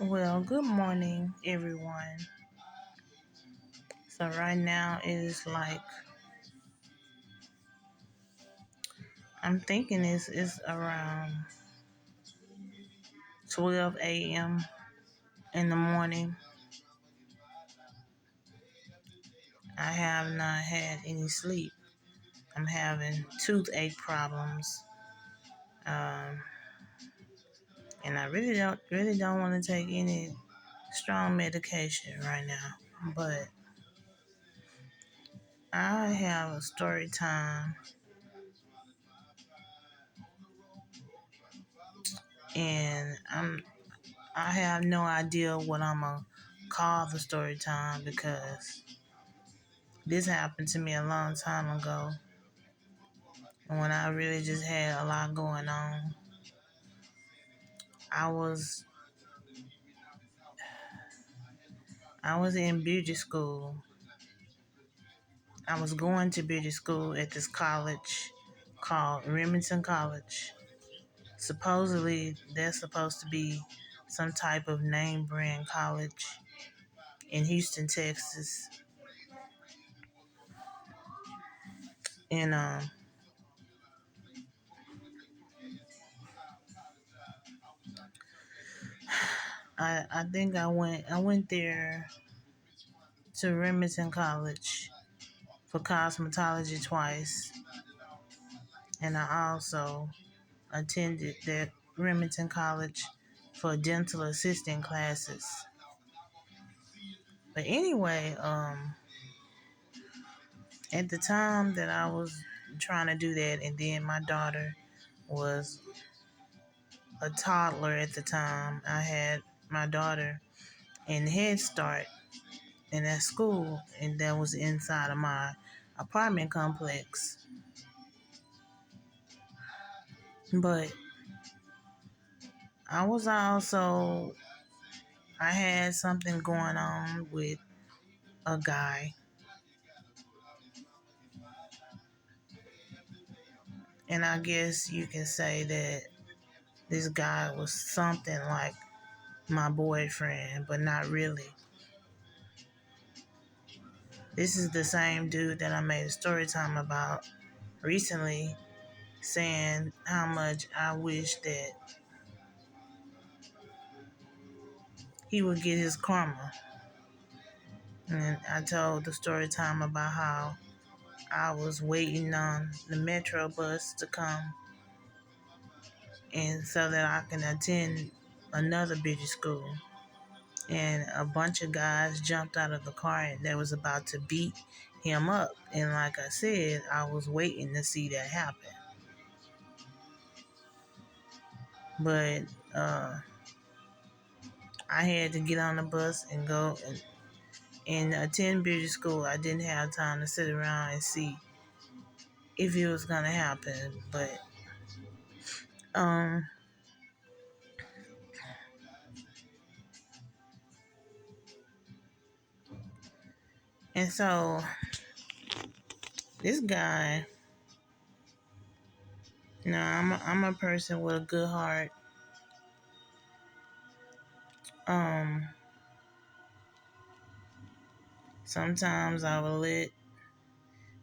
Well, good morning, everyone. So right now it is like I'm thinking it's around 12 a.m. in the morning. I have not had any sleep. I'm having toothache problems, um, and I really don't want to take any strong medication right now. But I have a story time, and I have no idea what I'm gonna call the story time because this happened to me a long time ago when I really just had a lot going on. I was I was in beauty school. I was going to beauty school at this college called Remington College. Supposedly, they're supposed to be some type of name brand college in Houston, Texas. And I think I went there to Remington College for cosmetology twice, and I also attended that Remington College for dental assisting classes. But anyway, at the time that I was trying to do that, and then my daughter was a toddler at the time. I had my daughter in Head Start in that school, and that was inside of my apartment complex. But I was also I had something going on with a guy, and I guess you can say that this guy was something like my boyfriend, but not really. This is the same dude that I made a story time about recently, saying how much I wish that he would get his karma. And I told the story time about how I was waiting on the metro bus to come, and so that I can attend another beauty school. And a bunch of guys jumped out of the car and they was about to beat him up. And like I said, I was waiting to see that happen. But I had to get on the bus and go and attend beauty school. I didn't have time to sit around and see if it was gonna happen. But um and so this guy, I'm a person with a good heart. Um Sometimes I will let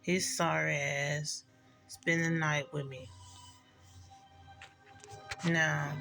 his sorry ass spend the night with me. Now,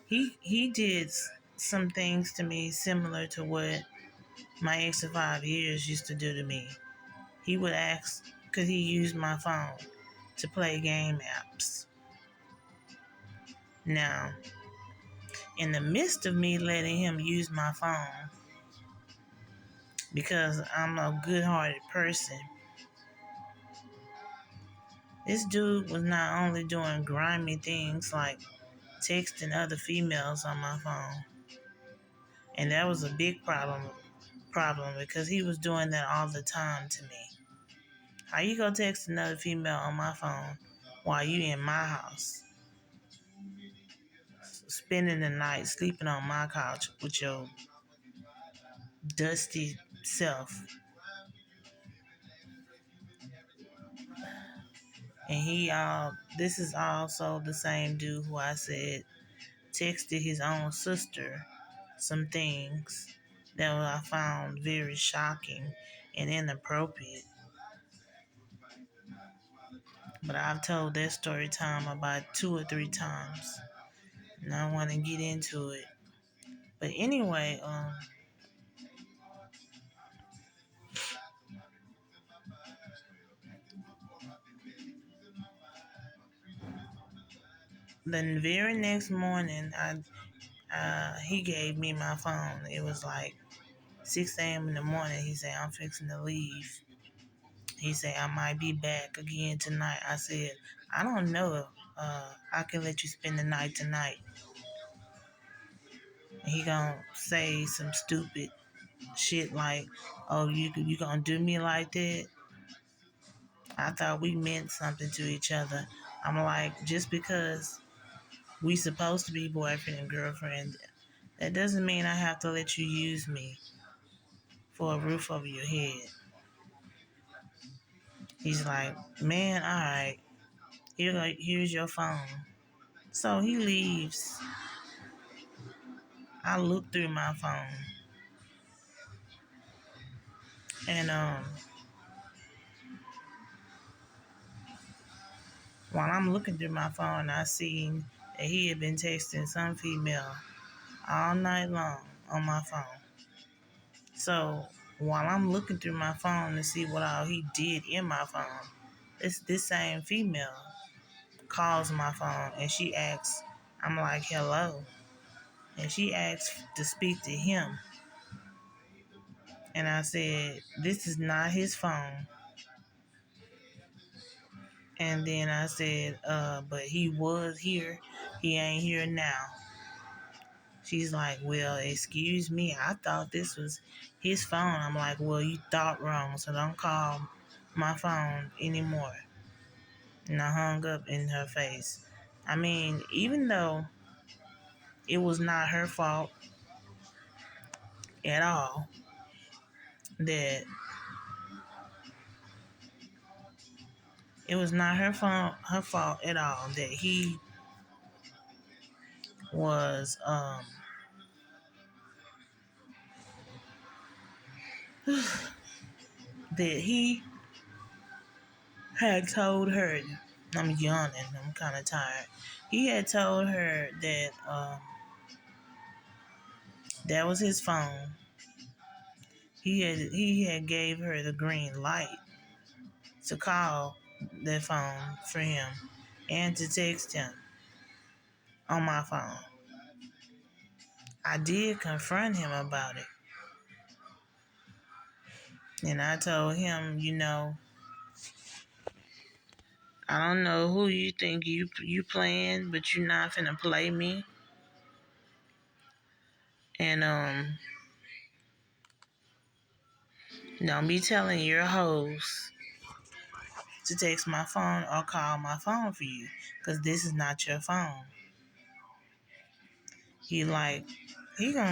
he did some things to me similar to what my ex of 5 years used to do to me. He would ask, could he use my phone to play game apps? Now, in the midst of me letting him use my phone, because I'm a good-hearted person, this dude was not only doing grimy things like texting other females on my phone, and that was a big problem because he was doing that all the time to me. How you gonna text another female on my phone while you in my house, spending the night sleeping on my couch with your dusty self? And this is also the same dude who I said texted his own sister some things that I found very shocking and inappropriate. But I've told that story time about 2 or 3 times, and I want to get into it. But anyway, the very next morning, he gave me my phone. It was like 6 a.m. in the morning. He said, I'm fixing to leave. He said, I might be back again tonight. I said, I don't know if I can let you spend the night tonight. And he gonna say some stupid shit like, oh, you gonna do me like that? I thought we meant something to each other. I'm like, just because we supposed to be boyfriend and girlfriend, that doesn't mean I have to let you use me for a roof over your head. He's like, man, all right, here's your phone. So he leaves. I look through my phone, and while I'm looking through my phone, I see that he had been texting some female all night long on my phone. So while I'm looking through my phone to see what all he did in my phone, it's this same female calls my phone and she asks, I'm like, hello. And she asks to speak to him. And I said, this is not his phone. And then I said, but he was here. He ain't here now. She's like, well, excuse me. I thought this was his phone. I'm like, well, you thought wrong. So don't call my phone anymore. And I hung up in her face. I mean, even though it was not her fault at all, that it was not her fault at all that he was that he had told her. I'm yawning. I'm kind of tired. He had told her that that was his phone. He had gave her the green light to call that phone for him and to text him on my phone. I did confront him about it. And I told him, I don't know who you think you playing, but you're not finna play me. And don't be telling your hoes to text my phone or call my phone for you, cause this is not your phone. He gonna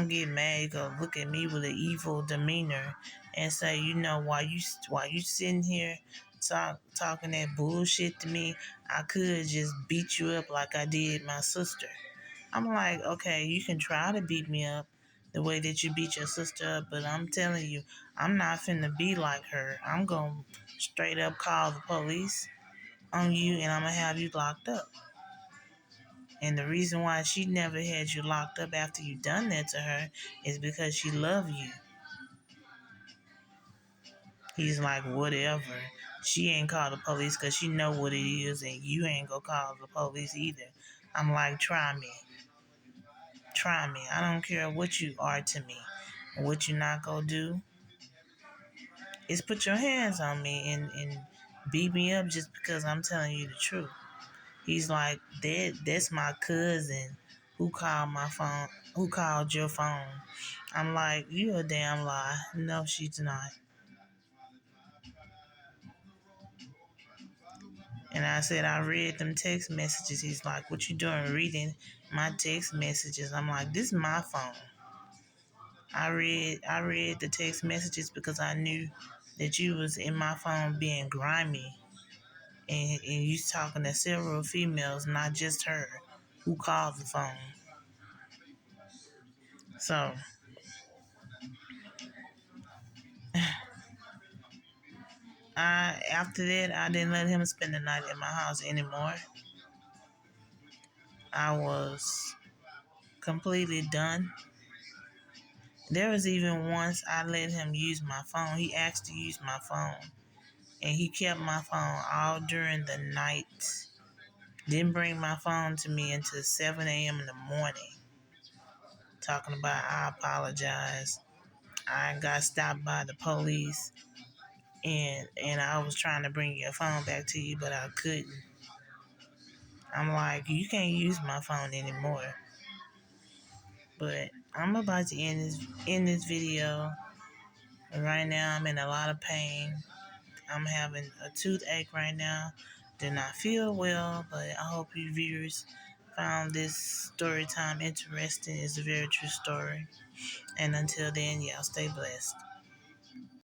get mad. He gonna look at me with an evil demeanor and say, why you sitting here talking that bullshit to me? I could just beat you up like I did my sister. I'm like, okay, you can try to beat me up the way that you beat your sister up, but I'm telling you, I'm not finna be like her. I'm gonna straight up call the police on you and I'm gonna have you locked up. And the reason why she never had you locked up after you done that to her is because she loved you. He's like, whatever. She ain't called the police because she know what it is, and you ain't gonna call the police either. I'm like, try me. Try me. I don't care what you are to me. What you not gonna do is put your hands on me and beat me up just because I'm telling you the truth. He's like, that's my cousin who called my phone, who called your phone. I'm like, you a damn lie. No, she's not. And I said, I read them text messages. He's like, what you doing reading my text messages? I'm like, this is my phone. I read the text messages because I knew that you was in my phone being grimy. And you talking to several females, not just her, who called the phone. So after that, I didn't let him spend the night at my house anymore. I was completely done. There was even once I let him use my phone. He asked to use my phone, and he kept my phone all during the night. Didn't bring my phone to me until 7 a.m. in the morning. Talking about, I apologize. I got stopped by the police, and I was trying to bring your phone back to you, but I couldn't. I'm like, you can't use my phone anymore. But I'm about to end this video. Right now, I'm in a lot of pain. I'm having a toothache right now. Do not feel well, but I hope you viewers found this story time interesting. It's a very true story. And until then, y'all stay blessed.